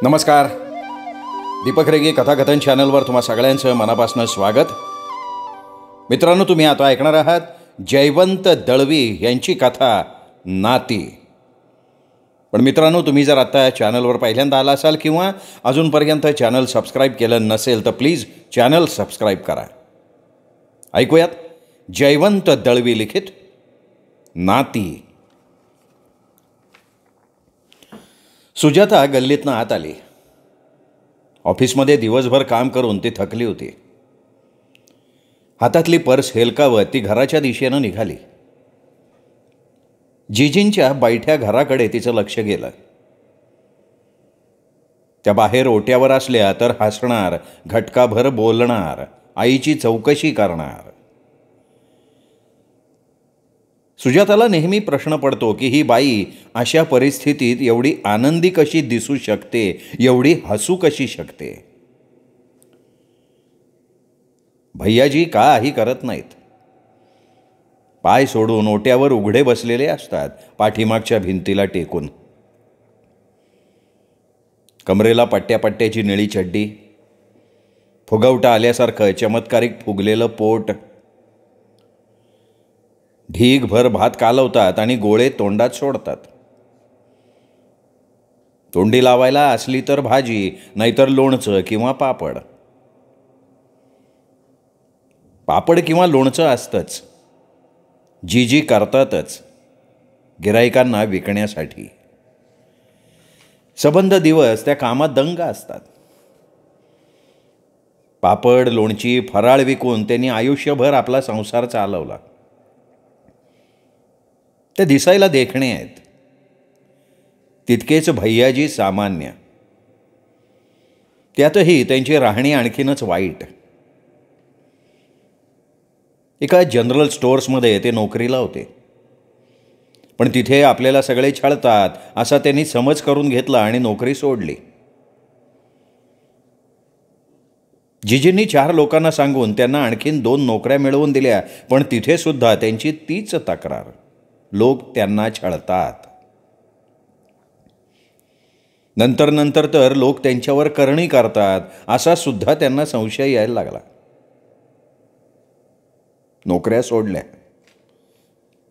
नमस्कार. दीपक रेगे कथाकथन चॅनलवर तुम्हा सगळ्यांचं मनापासून स्वागत. मित्रांनो, तुम्ही आता ऐकणार आहात जयवंत दळवी यांची कथा नाती. पण मित्रांनो, तुम्ही जर आता चॅनलवर पहिल्यांदा आला असाल किंवा अजूनपर्यंत चॅनल सबस्क्राईब केलं नसेल तर प्लीज चॅनल सबस्क्राईब करा. ऐकूयात जयवंत दळवी लिखित नाती. सुजाता गल्लीतनं आत आली. ऑफिसमध्ये दिवसभर काम करून ती थकली होती. हातातली पर्स हेलकावत ती घराच्या दिशेनं निघाली. जिजींच्या बैठ्या घराकडे तिचं लक्ष गेलं. त्या बाहेर ओट्यावर असल्या तर हसणार, घटकाभर बोलणार, आईची चौकशी करणार. सुजाताला नेहमी प्रश्न पडतो की ही बाई अशा परिस्थितीत एवढी आनंदी कशी दिसू शकते, एवढी हसू कशी शकते. भैयाजी काही करत नाहीत. पाय सोडून ओट्यावर उघडे बसलेले असतात, पाठीमागच्या भिंतीला टेकून. कमरेला पट्ट्याची निळी चड्डी, फुगवटा आल्यासारखं चमत्कारिक फुगलेलं पोट. ढीगभर भात कालवतात आणि गोळे तोंडात सोडतात. तोंडी लावायला असली तर भाजी, नाहीतर लोणचं किंवा पापड. पापड किंवा लोणचं असतंच. जीजी करतातच, गिराईकांना विकण्यासाठी. सबंध दिवस त्या कामात दंग असतात. पापड, लोणची, फराळ विकून त्यांनी आयुष्यभर आपला संसार चालवला. ते दिसायला देखणे आहेत, तितकेच भैयाजी सामान्य. त्यातही त्यांची राहणी आणखीनच वाईट. एका जनरल स्टोअर्समध्ये ते नोकरीला होते. पण तिथे आपल्याला सगळे छळतात असा त्यांनी समज करून घेतला आणि नोकरी सोडली. जिजींनी 4 लोकांना सांगून त्यांना आणखीन 2 नोकऱ्या मिळवून दिल्या, पण तिथे सुद्धा त्यांची तीच तक्रार, लोक त्यांना छळतात. नंतर तर लोक त्यांच्यावर करणी करतात असा सुद्धा त्यांना संशय यायला लागला. नोकऱ्या सोडल्या.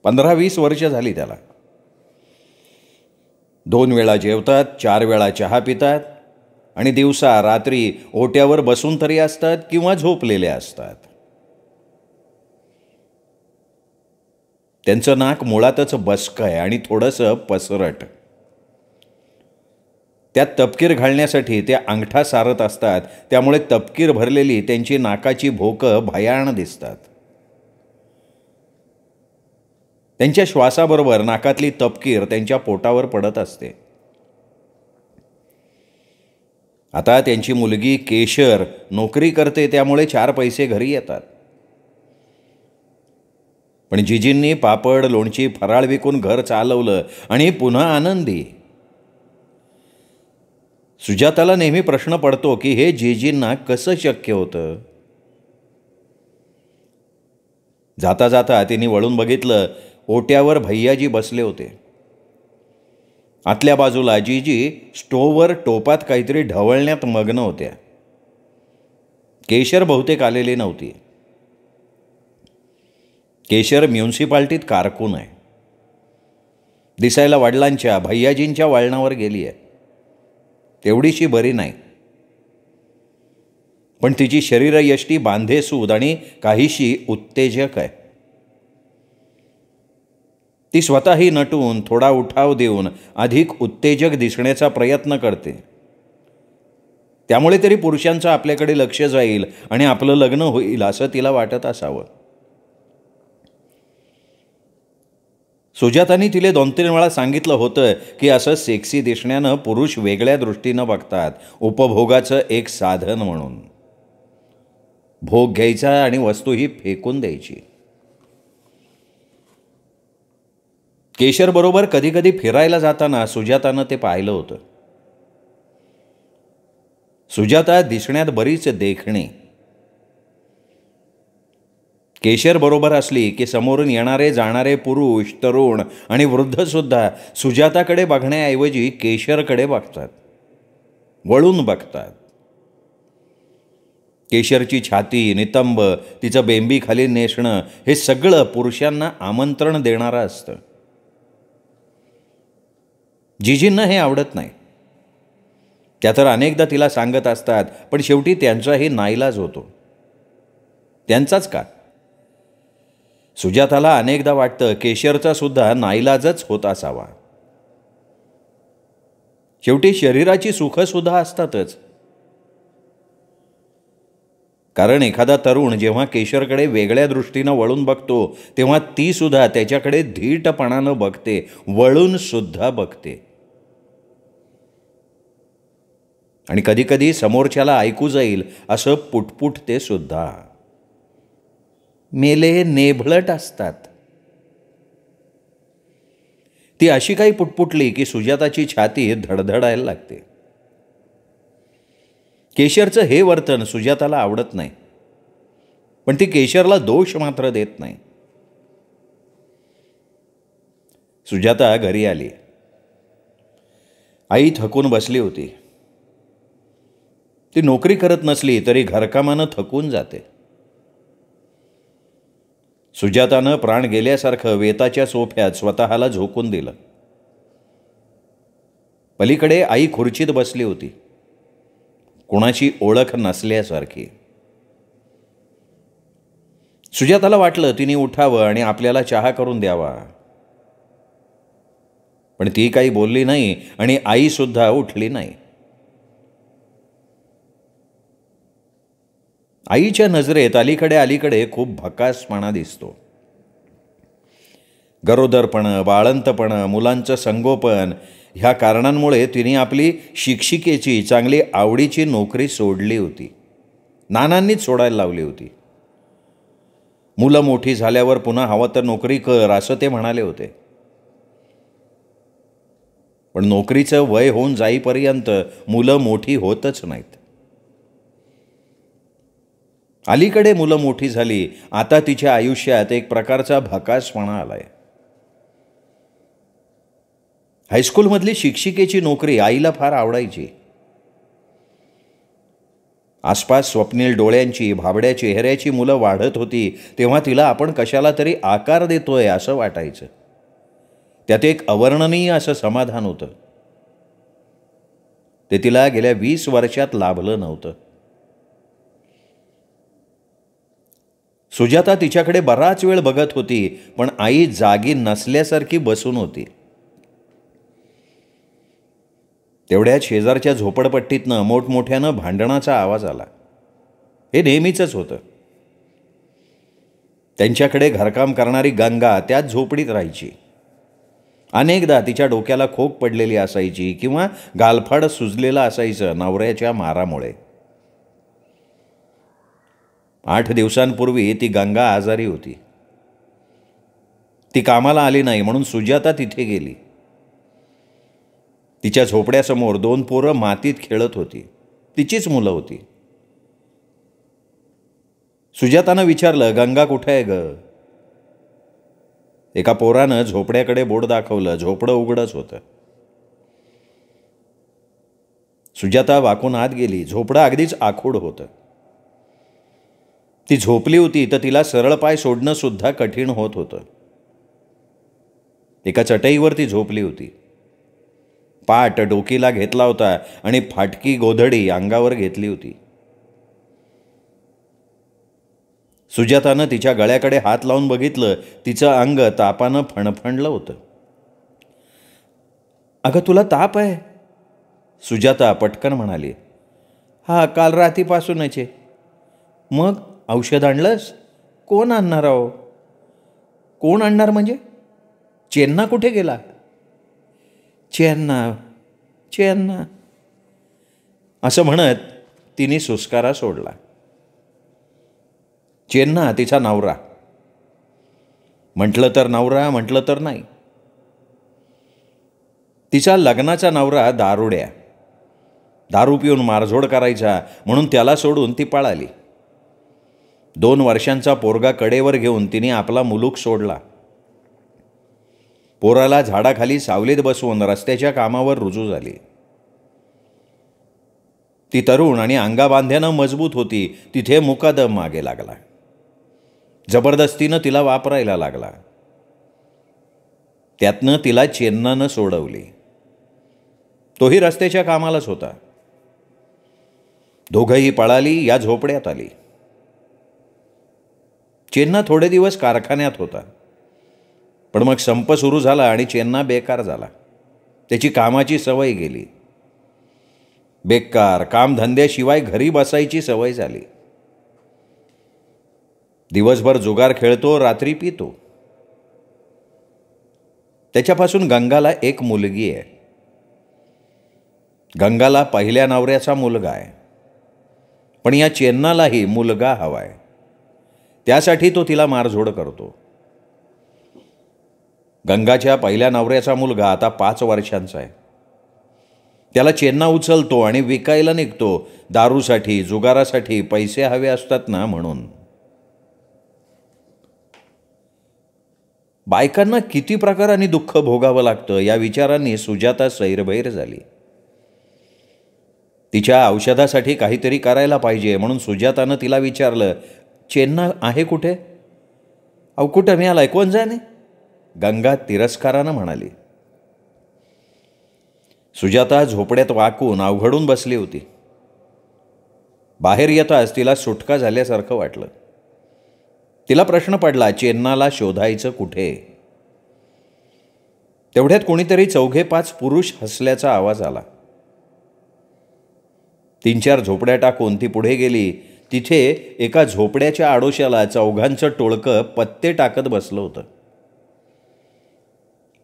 15-20 वर्ष झाली त्याला. 2 वेळा जेवतात, 4 वेळा चहा पितात आणि दिवसा रात्री ओट्यावर बसून तरी असतात किंवा झोपलेले असतात. त्यांचं नाक मुळातच बसकं आहे आणि थोडंसं पसरट. त्यात तपकीर घालण्यासाठी ते अंगठा सारत असतात, त्यामुळे तपकीर भरलेली त्यांची नाकाची भोकं भयाण दिसतात. त्यांच्या श्वासाबरोबर नाकातली तपकीर त्यांच्या पोटावर पडत असते. आता त्यांची मुलगी केशर नोकरी करते, त्यामुळे 4 पैसे घरी येतात. पण जिजींनी पापड, लोणची, फराळ विकून घर चालवलं आणि पुन्हा आनंदी. सुजाताला नेहमी प्रश्न पडतो की हे जिजींना कसं शक्य होतं. जाता जाता तिने वळून बघितलं. ओट्यावर भैयाजी बसले होते. आतल्या बाजूला जिजी स्टोव्हवर टोपात काहीतरी ढवळण्यात मग्न होत्या. केशर बहुतेक आलेली नव्हती. केशर म्युन्सिपाल्टीत कारकून आहे. दिसायला वडिलांच्या, भैयाजींच्या वळणावर गेली आहे. तेवढीशी बरी नाही, पण तिची शरीरयष्टी बांधेसूद आणि काहीशी उत्तेजक आहे. ती स्वतःही नटून, थोडा उठाव देऊन अधिक उत्तेजक दिसण्याचा प्रयत्न करते. त्यामुळे तरी पुरुषांचं आपल्याकडे लक्ष जाईल आणि आपलं लग्न होईल असं तिला वाटत असावं. सुजातानी तिला 2-3 वेळा सांगितलं होतं की असं सेक्सी दिसण्यानं पुरुष वेगळ्या दृष्टीनं बघतात, उपभोगाचं एक साधन म्हणून. भोग घ्यायचा आणि वस्तूही फेकून द्यायची. केशरबरोबर कधी फिरायला जाताना सुजातानं ते पाहिलं होतं. सुजाता दिसण्यात बरीच देखणी. केशर बरोबर असली की समोरून येणारे जाणारे पुरुष, तरुण आणि वृद्धसुद्धा सुजाताकडे बघण्याऐवजी केशरकडे बघतात. वळून बघतात. केशरची छाती, नितंब, तिचं बेंबी खाली नेसणं हे सगळं पुरुषांना आमंत्रण देणारं असतं. जिजींना हे आवडत नाही. त्या तर अनेकदा तिला सांगत असतात, पण शेवटी त्यांचाही नाईलाज होतो. त्यांचाच का? सुजाताला अनेकदा वाटतं केशरचा सुद्धा नाईलाजच होत असावा. शेवटी शरीराची सुखंसुद्धा असतातच. कारण एखादा तरुण जेव्हा केशरकडे वेगळ्या दृष्टीनं वळून बघतो तेव्हा ती सुद्धा त्याच्याकडे धीटपणानं बघते, वळून सुद्धा बघते. आणि कधीकधी समोरच्याला ऐकू जाईल असं पुटपुटते सुद्धा. मेले नेभळट असतात. ती अशी काही पुटपुटली की सुजाताची छाती धडधडायला लागते. केशरचं हे वर्तन सुजाताला आवडत नाही, पण ती केशरला दोष मात्र देत नाही. सुजाता घरी आली. आई थकून बसली होती. ती नोकरी करत नसली तरी घरकामानं थकून जाते. सुजातानं प्राण गेल्यासारखं वेताच्या सोफ्यात स्वतःला झोकून दिलं. पलीकडे आई खुर्चीत बसली होती, कुणाची ओळख नसल्यासारखी. सुजाताला वाटलं तिने उठावं आणि आपल्याला चहा करून द्यावा, पण ती काही बोलली नाही आणि आई सुद्धा उठली नाही. आईच्या नजरेत अलीकडे खूप भकासपणा दिसतो. गरोदरपणं, बाळंतपणं, मुलांचं संगोपन ह्या कारणांमुळे तिने आपली शिक्षिकेची चांगली आवडीची नोकरी सोडली होती. नानांनीच सोडायला लावली होती. मुलं मोठी झाल्यावर पुन्हा हवं तर नोकरी कर असं ते म्हणाले होते. पण नोकरीचं वय होऊन जाईपर्यंत मुलं मोठी होतच नाहीत. अलीकडे मुलं मोठी झाली. आता तिच्या आयुष्यात एक प्रकारचा भकासपणा आलाय. हायस्कूलमधली शिक्षिकेची नोकरी आईला फार आवडायची. आसपास स्वप्नील डोळ्यांची, भाबड्या चेहऱ्याची मुलं वाढत होती तेव्हा तिला आपण कशाला तरी आकार देतोय असं वाटायचं. त्यात एक अवर्णनीय असं समाधान होतं. ते तिला गेल्या 20 वर्षात लाभलं नव्हतं. सुजाता तिच्याकडे बराच वेळ बघत होती, पण आई जागी नसल्यासारखी बसून होती. तेवढ्यात शेजारच्या झोपडपट्टीतनं मोठमोठ्यानं भांडणाचा आवाज आला. हे नेहमीचंच होतं. त्यांच्याकडे घरकाम करणारी गंगा त्याच झोपडीत राहायची. अनेकदा तिच्या डोक्याला खोक पडलेली असायची किंवा गालफाड सुजलेलं असायचं नवऱ्याच्या मारामुळे. 8 दिवसांपूर्वी ती गंगा आजारी होती. ती कामाला आली नाही म्हणून सुजाता तिथे गेली. तिच्या झोपड्यासमोर 2 पोरं मातीत खेळत होती. तिचीच मुलं होती. सुजातानं विचारलं, गंगा कुठे आहे ग? एका पोरानं झोपड्याकडे बोट दाखवलं. झोपडं उघडच होतं. सुजाता वाकून आत गेली. झोपडं अगदीच आखूड होतं. ती झोपली होती तर तिला सरळ पाय सोडणं सुद्धा कठीण होत होतं. एका चटईवर ती झोपली होती. पाट डोकीला घेतला होता आणि फाटकी गोधडी अंगावर घेतली होती. सुजातानं तिच्या गळ्याकडे हात लावून बघितलं. तिचं अंग तापानं फणफणलं होतं. अगं तुला ताप आहे? सुजाता पटकन म्हणाली. हा, काल रात्रीपासूनच आहे. मग औषध आणलंस? कोण आणणार आहो? कोण आणणार म्हणजे? चेन्ना कुठे गेला? चेन्ना असं म्हणत तिने सुस्कारा सोडला. चेन्ना तिचा नवरा. म्हटलं तर नवरा, म्हटलं तर नाही. तिचा लग्नाचा नवरा दारुड्या. दारू पिऊन मारझोड करायचा म्हणून त्याला सोडून ती पळाली. 2 वर्षांचा पोरगा कडेवर घेऊन तिने आपला मुलूक सोडला. पोराला झाडाखाली सावलीत बसवून रस्त्याच्या कामावर रुजू झाली. ती तरुण आणि अंगाबांध्यानं मजबूत होती, तिथे मुकादम मागे लागला. जबरदस्तीनं तिला वापरायला लागला. त्यातनं तिला चेन्नानं सोडवली. तोही रस्त्याच्या कामालाच होता. दोघंही पळाली, या झोपड्यात आली. चेन्ना थोडे दिवस कारखान्यात होता, पण मग संप सुरू झाला आणि चेन्ना बेकार झाला. त्याची कामाची सवय गेली. बेकार कामधंद्याशिवाय घरी बसायची सवय झाली. दिवसभर जुगार खेळतो, रात्री पितो. त्याच्यापासून गंगाला एक मुलगी आहे. गंगाला पहिल्या नवऱ्याचा मुलगा आहे, पण या चेन्नालाही मुलगा हवाय. त्यासाठी तो तिला मारझोड करतो. गंगाच्या पहिल्या नवऱ्याचा मुलगा आता 5 वर्षांचा आहे. त्याला चेन्ना उचलतो आणि विकायला निघतो. दारूसाठी, जुगारासाठी पैसे हवे असतात ना म्हणून. बायकांना किती प्रकारांनी दुःख भोगावं लागतं या विचारांनी सुजाता सैरभैर झाली. तिच्या औषधासाठी काहीतरी करायला पाहिजे म्हणून सुजातानं तिला विचारलं, चेन्ना आहे कुठे? अहो कुठं मिळालाय, कोण जाणे? गंगा तिरस्कारानं म्हणाली. सुजाता झोपड्यात वाकून अवघडून बसली होती. बाहेर येताच तिला सुटका झाल्यासारखं वाटलं. तिला प्रश्न पडला, चेन्नाला शोधायचं कुठे? तेवढ्यात कोणीतरी 4-5 पुरुष हसल्याचा आवाज आला. 3-4 झोपड्या टाकून ती पुढे गेली. तिथे एका झोपड्याच्या आडोशाला 4घांचं टोळकं पत्ते टाकत बसलं होतं.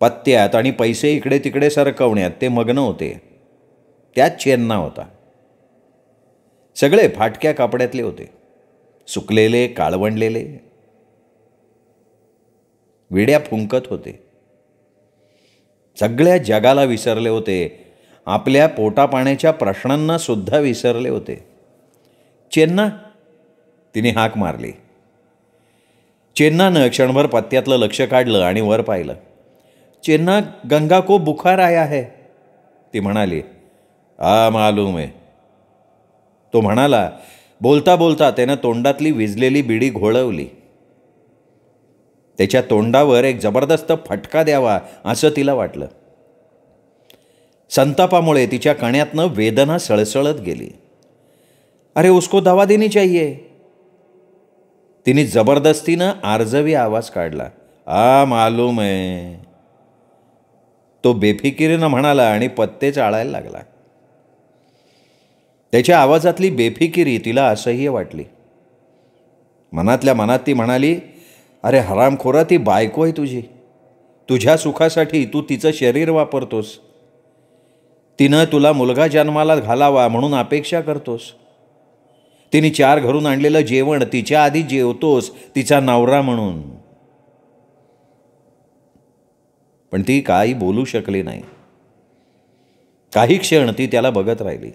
पत्त्यात आणि पैसे इकडे तिकडे सरकवण्यात ते मग्न होते. त्यात चेन्ना होता. सगळे फाटक्या कापड्यातले होते, सुकलेले, काळवंडलेले. विड्या फुंकत होते. सगळ्या जगाला विसरले होते. आपल्या पोटापाण्याच्या प्रश्नांना सुद्धा विसरले होते. चेन्ना, तिने हाक मारली. चेन्नानं क्षणभर पत्त्यातलं लक्ष काढलं आणि वर पाहिलं. चेन्ना, गंगा को बुखार आया है, ती म्हणाली. आ मालूम है, तो म्हणाला. बोलता बोलता त्यानं तोंडातली विजलेली बिडी घोळवली. त्याच्या तोंडावर एक जबरदस्त फटका द्यावा असं तिला वाटलं. संतापामुळे तिच्या कण्यातनं वेदना सळसळत गेली. अरे उसको दवा देनी चाहिए, तिने जबरदस्तीनं आर्जवी आवाज काढला. आ मालूम है, तो बेफिकिरीनं म्हणाला आणि पत्ते चाळायला लागला. त्याच्या आवाजातली बेफिकिरी तिला असह्य वाटली. मनातल्या मनात ती म्हणाली, अरे हरामखोरा, ती बायको आहे तुझी. तुझ्या सुखासाठी तू तिचं शरीर वापरतोस. तिनं तुला मुलगा जन्माला घालावा म्हणून अपेक्षा करतोस. तिने 4 घरून आणलेलं जेवण तिच्या आधी जेवतोस तिचा नवरा म्हणून. पण ती काही बोलू शकली नाही. काही क्षण ती त्याला बघत राहिली.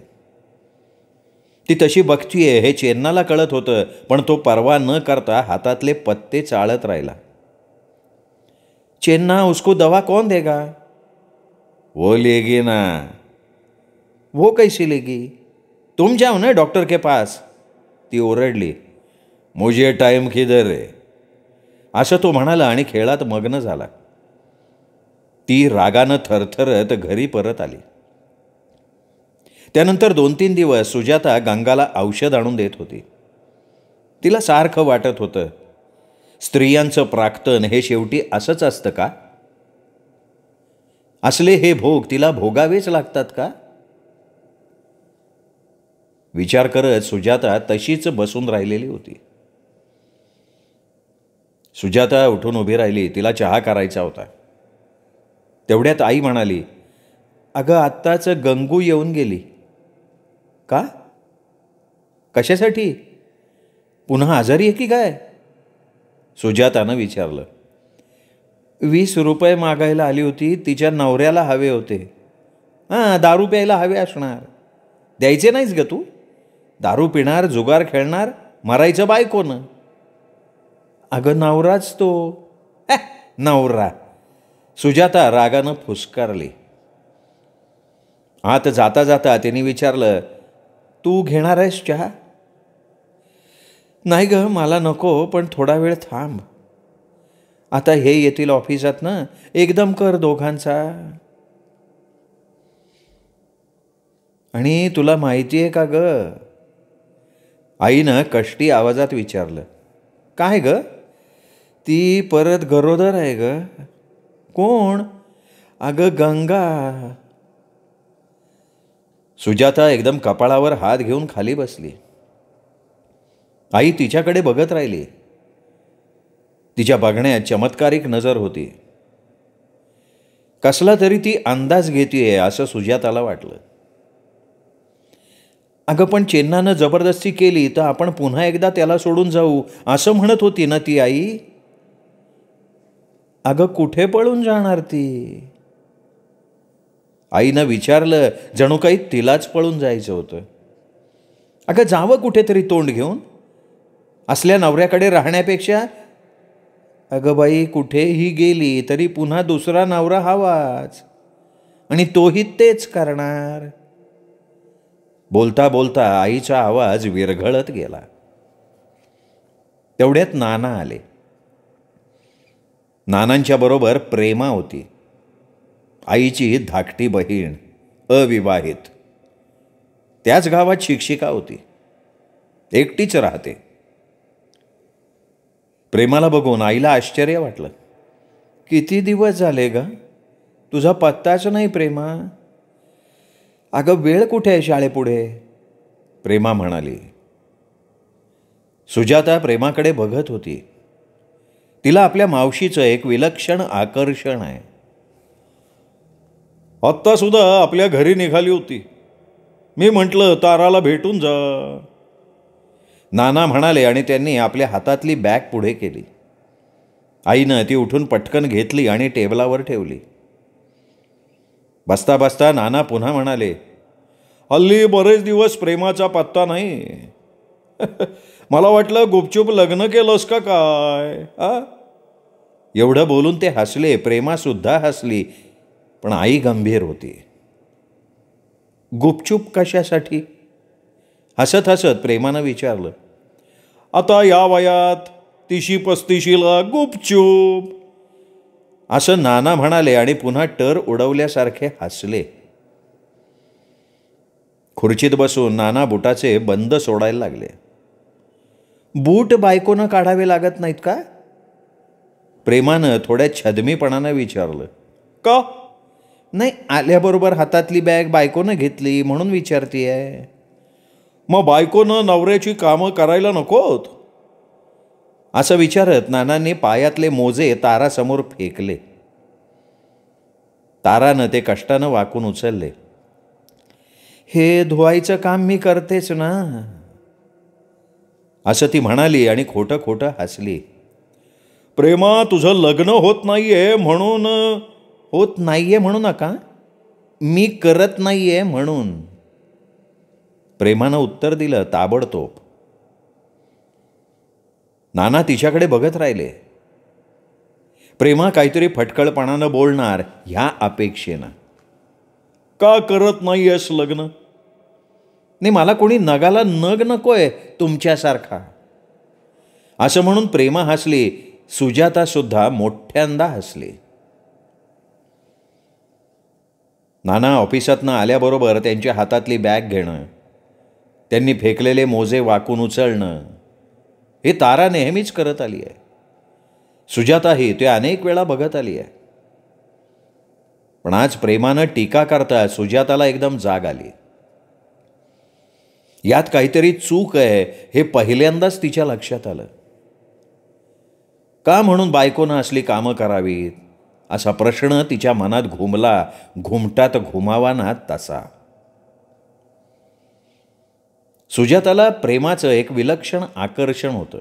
ती तशी बघतीये हे चेन्नाला कळत होतं, पण तो परवा न करता हातातले पत्ते चाळत राहिला. चेन्ना, उसको दवा कौन देगा? वो लेगी ना. वो कैसी लेगी? तुम जाओ ना डॉक्टर के पास, ती ओरडली. मुझे टाइम किधर है, असं तो म्हणाला आणि खेळात मग्न झाला. ती रागानं थरथरत घरी परत आली. त्यानंतर 2-3 दिवस सुजाता गंगाला औषध आणून देत होती. तिला सारखं वाटत होतं, स्त्रियांचं प्राक्तन हे शेवटी असंच असतं का? असले हे भोग तिला भोगावेच लागतात का? विचार करत सुजाता तशीच बसून राहिलेली होती. सुजाता उठून उभी राहिली. तिला चहा करायचा होता. तेवढ्यात आई म्हणाली, अगं आत्ताच गंगू येऊन गेली. का? कशासाठी? पुन्हा आजारी आहे की काय? सुजातानं विचारलं. 20 रुपये मागायला आली होती. तिच्या नवऱ्याला हवे होते. दारू प्यायला हवे असणार. द्यायचे नाहीस ग तू? दारू पिणार, जुगार खेळणार, मरायचं बायकोनं. अगं नवराच तो. नवरा, सुजाता रागानं फुसकारली. आत जाता जाता तिने विचारलं, तू घेणार आहेस चहा? नाही ग, मला नको, पण थोडा वेळ थांब. आता हे येतील ऑफिसातनं, एकदम कर दोघांचा. आणि तुला माहिती आहे का ग, आईनं कष्टी आवाजात विचारलं. काय ग? ती परत गरोदर आहे ग. कोण? अगं गंगा. सुजाता एकदम कपाळावर हात घेऊन खाली बसली. आई तिच्याकडे बघत राहिली. तिच्या बघण्यात चमत्कारिक नजर होती. कसला तरी ती अंदाज घेतीये असं सुजाताला वाटलं. अगं पण चेन्नानं जबरदस्ती केली तर आपण पुन्हा एकदा त्याला सोडून जाऊ असं म्हणत होती ना ती आई. अगं कुठे पळून जाणार ती? आईनं विचारलं, जणू काही तिलाच पळून जायचं होतं. अगं जावं कुठेतरी तोंड घेऊन, असल्या नवऱ्याकडे राहण्यापेक्षा. अगं बाई, कुठेही गेली तरी पुन्हा दुसरा नवरा हवाच, आणि तोही तेच करणार. बोलता बोलता आईचा आवाज विरघळत गेला. तेवढ्यात नाना आले. नानांच्या बरोबर प्रेमा होती, आईची धाकटी बहीण, अविवाहित. त्याच गावात शिक्षिका होती, एकटीच राहते. प्रेमाला बघून आईला आश्चर्य वाटलं. किती दिवस झाले ग, तुझा पत्ताच नाही प्रेमा. अगं वेळ कुठे आहे शाळेपुढे? प्रेमा म्हणाली. सुजाता प्रेमाकडे बघत होती. तिला आपल्या मावशीचं एक विलक्षण आकर्षण आहे. आत्ता सुद्धा आपल्या घरी निघाली होती. मी म्हटलं ताराला भेटून जा. नाना म्हणाले आणि त्यांनी आपल्या हातातली बॅग पुढे केली. आईनं ती उठून पटकन घेतली आणि टेबलावर ठेवली. बसता बसता नाना पुन्हा म्हणाले, हल्ली बरेच दिवस प्रेमाचा पत्ता नाही. मला वाटलं गुपचूप लग्न केलंस का काय? एवढं बोलून ते हसले. प्रेमा सुद्धा हसली, पण आई गंभीर होती. गुपचूप कशासाठी? हसत हसत प्रेमानं विचारलं. आता या वयात 30-35ला गुपचूप, असं नाना म्हणाले आणि पुन्हा टर उडवल्यासारखे हसले. खुर्चीत बसून नाना बुटाचे बंद सोडायला लागले. बूट बायकोनं काढावे लागत नाहीत का? प्रेमानं थोड्या छदमीपणानं विचारलं. का? नाही, आल्याबरोबर हातातली बॅग बायकोनं घेतली म्हणून विचारतीये. मग बायकोनं नवऱ्याची कामं करायला नकोत? असं विचारत नानांनी पायातले मोजे तारासमोर फेकले. तारानं ते कष्टानं वाकून उचलले. हे धुवायचं काम मी करतेच ना, असं ती म्हणाली आणि खोटं खोटं हसली. प्रेमा, तुझं लग्न होत नाहीये म्हणून. होत नाहीये म्हणू नका, मी करत नाहीये म्हणून, प्रेमानं उत्तर दिलं ताबडतोब. नाना तिच्याकडे बघत राहिले. प्रेमा काहीतरी फटकळपणानं बोलणार ह्या अपेक्षेनं. का करत नाहीयेस लग्न? नाही, मला कोणी नगाला नग नकोय तुमच्यासारखा, असं म्हणून प्रेमा हसली. सुजाता सुद्धा मोठ्यांदा हसली. नाना ऑफिसातनं आल्याबरोबर त्यांच्या हातातली बॅग घेणं, त्यांनी फेकलेले मोजे वाकून उचलणं, हे तारा नेहमीच करत आली आहे. सुजाताही ते अनेक वेळा बघत आली आहे. पण आज प्रेमानं टीका करता सुजाताला एकदम जाग आली. यात काहीतरी चूक आहे हे पहिल्यांदाच तिच्या लक्षात आलं. का म्हणून बायकोनं असली कामं करावीत असा प्रश्न तिच्या मनात घुमला. घुमटात घुमावा ना तसा. सुजाताला प्रेमाचं एक विलक्षण आकर्षण होतं.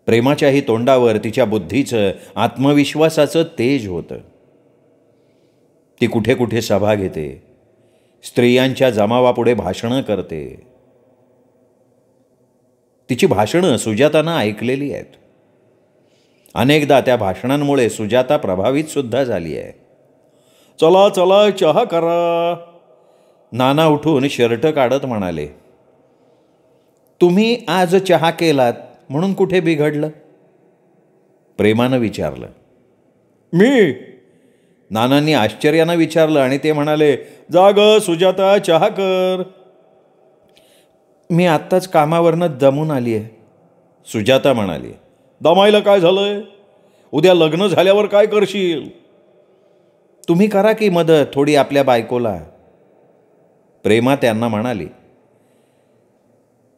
प्रेमाच्याही तोंडावर तिच्या बुद्धीचं, आत्मविश्वासाचं तेज होतं. ती कुठे कुठे सभा घेते, स्त्रियांच्या जमावापुढे भाषणं करते. तिची भाषणं सुजातानं ऐकलेली आहेत. अनेकदा त्या भाषणांमुळे सुजाता प्रभावित सुद्धा झाली आहे. चला चला चहा करा, नाना उठून शर्ट काढत म्हणाले, तुम्ही आज चहा केलात म्हणून कुठे बिघडलं? प्रेमानं विचारलं. मी? नानांनी आश्चर्यानं विचारलं आणि ते म्हणाले, जाग सुजाता, चहा कर. मी आत्ताच कामावरनं दमून आली आहे, सुजाता म्हणाली. दमायला काय झालंय? उद्या लग्न झाल्यावर काय करशील? तुम्ही करा की मदत थोडी आपल्या बायकोला, प्रेमा त्यांना म्हणाली.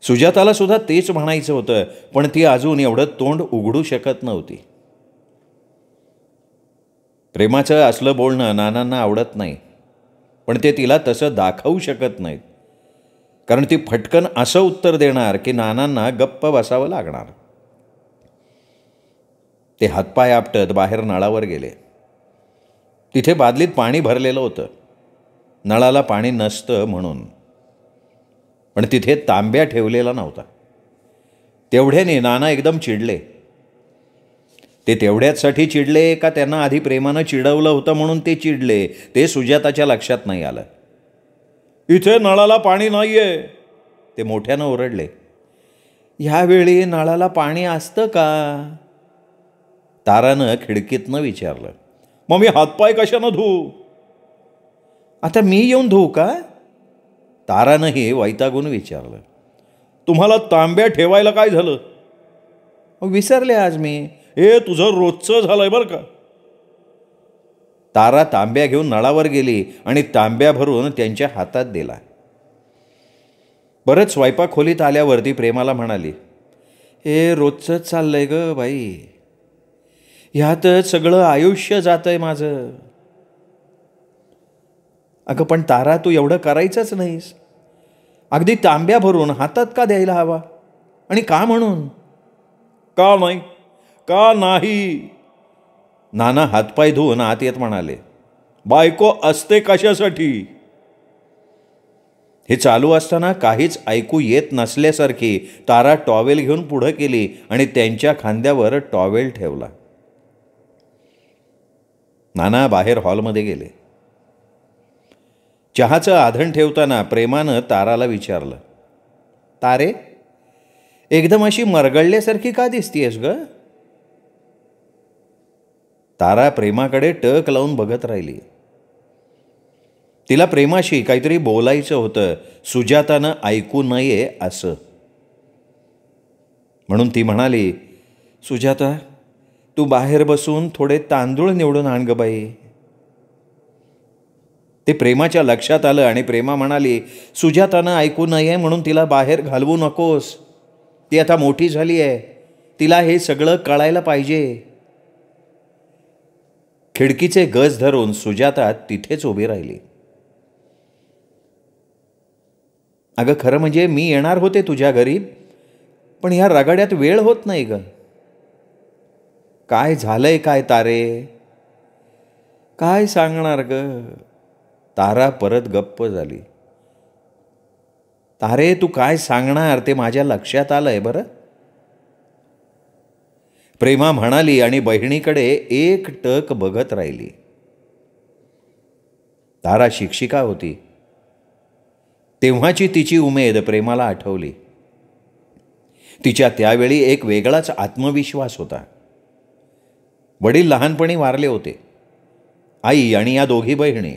सुजाताला सुद्धा तेच म्हणायचं होतं, पण ती अजून एवढं तोंड उघडू शकत नव्हती. प्रेमाचं असलं बोलणं नानांना आवडत नाही, पण ते तिला तसं दाखवू शकत नाहीत, कारण ती फटकन असं उत्तर देणार की नानांना गप्प बसावं लागणार. ते हातपाय आपटत बाहेर नळावर गेले. तिथे बादलीत पाणी भरलेलं होतं, नळाला पाणी नसतं म्हणून. पण तिथे तांब्या ठेवलेला नव्हता. तेवढ्याने नाना एकदम चिडले. ते तेवढ्याचसाठी चिडले का त्यांना आधी प्रेमानं चिडवलं होतं म्हणून ते चिडले, ते सुजाताच्या लक्षात नाही आलं. इथे नळाला पाणी नाहीये, ते मोठ्यानं ओरडले. ह्यावेळी नळाला पाणी असतं का? तारानं खिडकीतनं विचारलं. मग मी हातपाय कशानं धुवू? आता मी येऊन धुवू का? तारानंही वैतागून विचारलं. तुम्हाला तांब्या ठेवायला काय झालं? विसरले आज मी. हे तुझं रोजचं झालंय बरं का. तारा तांब्या घेऊन नळावर गेली आणि तांब्या भरून त्यांच्या हातात दिला. परत स्वयंपाक खोलीत आल्यावरती प्रेमाला म्हणाली, हे रोजचंच चाललंय ग बाई, ह्यातच सगळं आयुष्य जातंय माझं. अगं पण तारा, तू एवढं करायचंच नाहीस. अगदी तांब्या भरून हातात का द्यायला हवा? आणि का म्हणून? का नाही? का नाही? नाना हातपाय धुवून आत येत म्हणाले. बायको असते कशासाठी? हे चालू असताना काहीच ऐकू येत नसल्यासारखी तारा टॉवेल घेऊन पुढं केली आणि त्यांच्या खांद्यावर टॉवेल ठेवला. नाना बाहेर हॉलमध्ये गेले. चहाचं आधण ठेवताना प्रेमानं ताराला विचारलं, तारे, एकदम अशी मरगळल्यासारखी का दिसतीयस ग? तारा प्रेमाकडे टक लावून बघत राहिली. तिला प्रेमाशी काहीतरी बोलायचं होतं, सुजातानं ऐकू नये असं. म्हणून ती म्हणाली, सुजाता, तू बाहेर बसून थोडे तांदूळ निवडून आण ग बाई. ते प्रेमाच्या लक्षात आलं आणि प्रेमा म्हणाली, सुजातानं ऐकू नये म्हणून तिला बाहेर घालवू नकोस. ती आता मोठी झाली आहे, तिला हे सगळं कळायला पाहिजे. खिडकीचे गज धरून सुजाता तिथेच उभी राहिली. अगं खरं म्हणजे मी येणार होते तुझ्या घरी, पण ह्या रगाड्यात वेळ होत नाही ग. काय झालंय काय तारे? काय सांगणार ग? तारा परत गप्प झाली. तारे, तू काय सांगणार ते माझ्या लक्षात आलंय बरं, प्रेमा म्हणाली आणि बहिणीकडे एक टक बघत राहिली. तारा शिक्षिका होती. तेव्हाची तिची उमेद प्रेमाला आठवली. तिच्या त्यावेळी एक वेगळाच आत्मविश्वास होता. वडील लहानपणी वारले होते, आई आणि या दोघी बहिणी.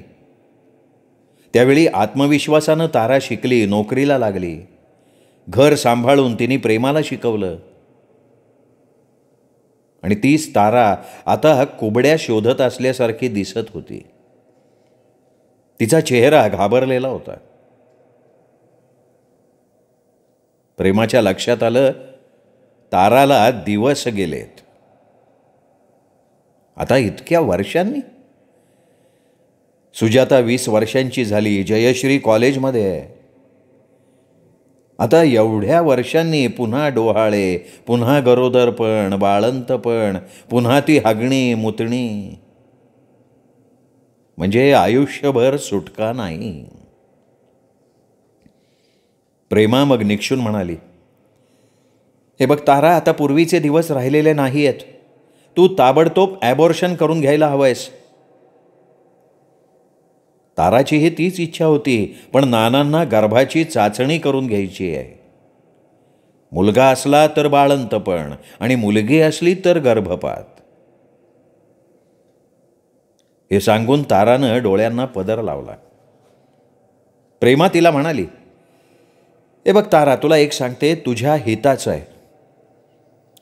त्यावेळी आत्मविश्वासानं तारा शिकली, नोकरीला लागली. घर सांभाळून तिने प्रेमाला शिकवलं. आणि तीच तारा आता कुबड्या शोधत असल्यासारखी दिसत होती. तिचा चेहरा घाबरलेला होता. प्रेमाच्या लक्षात आलं, ताराला दिवस गेलेत. आता इतक्या वर्षांनी? सुजाता 20 वर्षांची झाली, जयश्री कॉलेजमध्ये आहे. आता एवढ्या वर्षांनी पुन्हा डोहाळे, पुन्हा गरोदरपण, बाळंतपण, पुन्हा ती हागणी मुतणी. म्हणजे आयुष्यभर सुटका नाही. प्रेमा मग निक्षून म्हणाली, हे बघ तारा, आता पूर्वीचे दिवस राहिलेले नाही आहेत. तू ताबडतोब ॲबॉर्शन करून घ्यायला हवंयस. ताराचीही तीच इच्छा होती, पण नानांना गर्भाची चाचणी करून घ्यायची आहे. मुलगा असला तर बाळंतपण आणि मुलगी असली तर गर्भपात. हे सांगून तारानं डोळ्यांना पदर लावला. प्रेमा तिला म्हणाली, ए बघ तारा, तुला एक सांगते, तुझ्या हिताचं आहे.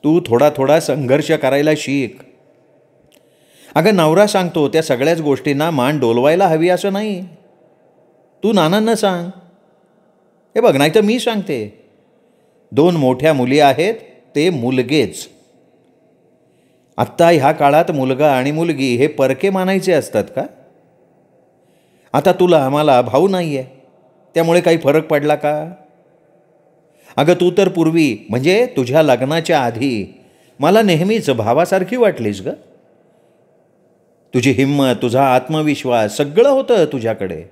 तू थोडा थोडा संघर्ष करायला शिक. अगं नवरा सांगतो त्या सगळ्याच गोष्टींना मान डोलवायला हवी असं नाही. तू नानांना सांग. हे बघ, नाही तर मी सांगते. 2 मोठ्या मुली आहेत, ते मुलगेच. आत्ता ह्या काळात मुलगा आणि मुलगी हे परके मानायचे असतात का? आता तुला मला भाऊ नाही आहे, त्यामुळे काही फरक पडला का? अगं तू तर पूर्वी, म्हणजे तुझ्या लग्नाच्या आधी, मला नेहमीच भावासारखी वाटलीस ग. तुझी हिंमत, तुझा आत्मविश्वास सगळं होतं तुझ्याकडे.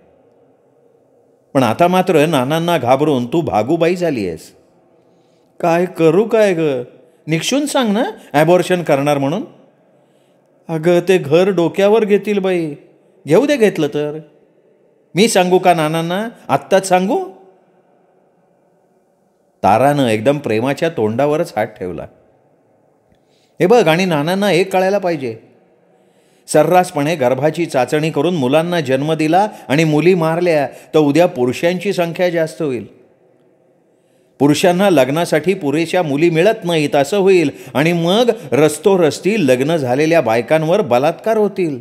पण आता मात्र नानांना घाबरून तू भागूबाई झाली आहेस. काय करू काय ग? निक्षून सांग ना ॲबॉर्शन करणार म्हणून. अगं ते घर डोक्यावर घेतील बाई. घेऊ दे घेतलं तर. मी सांगू का नानांना? आत्ताच सांगू? तारानं एकदम प्रेमाच्या तोंडावरच हात ठेवला. हे बघ, आणि नानांना एक कळायला पाहिजे. सर्रासपणे गर्भाची चाचणी करून मुलांना जन्म दिला आणि मुली मारल्या तर उद्या पुरुषांची संख्या जास्त होईल. पुरुषांना लग्नासाठी पुरेशा मुली मिळत नाहीत असं होईल, आणि मग रस्तोरस्ती लग्न झालेल्या बायकांवर बलात्कार होतील.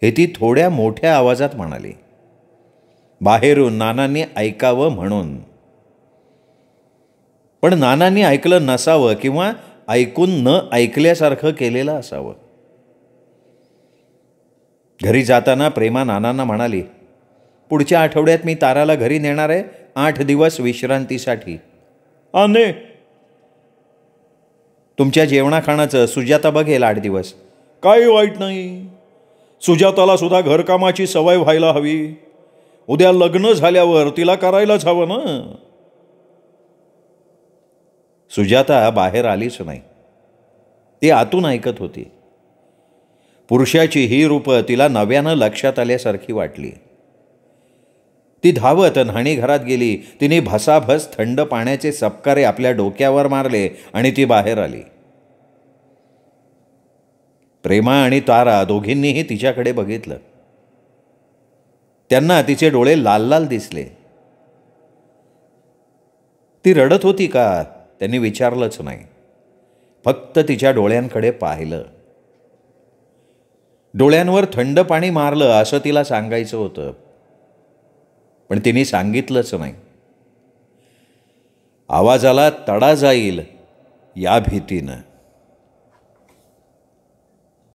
हे ती थोड्या मोठ्या आवाजात म्हणाली, बाहेरून नानांनी ऐकावं म्हणून. पण नानांनी ऐकलं नसावं किंवा ऐकून न ऐकल्यासारखं केलेलं असावं. घरी जाताना प्रेमा नानांना म्हणाली, पुढच्या आठवड्यात मी ताराला घरी नेणार आहे 8 दिवस विश्रांतीसाठी. ने तुमच्या जेवणाखाणाचं सुजाता बघेल 8 दिवस. काही वाईट नाही. सुजाताला सुद्धा घरकामाची सवय व्हायला हवी. उद्या लग्न झाल्यावर तिला करायलाच हवं ना. सुजाता बाहेर आलीच नाही. ती आतून ऐकत होती. पुरुषाची ही रूपं तिला नव्यानं लक्षात आल्यासारखी वाटली. ती धावत न्हाणीघरात गेली. तिने भसाभस थंड पाण्याचे सपकारे आपल्या डोक्यावर मारले आणि ती बाहेर आली. प्रेमा आणि तारा दोघींनीही तिच्याकडे बघितलं. त्यांना तिचे डोळे लाल लाल दिसले. ती रडत होती का त्यांनी विचारलंच नाही. फक्त तिच्या डोळ्यांकडे पाहिलं. डोळ्यांवर थंड पाणी मारलं असं तिला सांगायचं होतं, पण तिने सांगितलंच नाही. आवाजाला तडा जाईल या भीतीनं.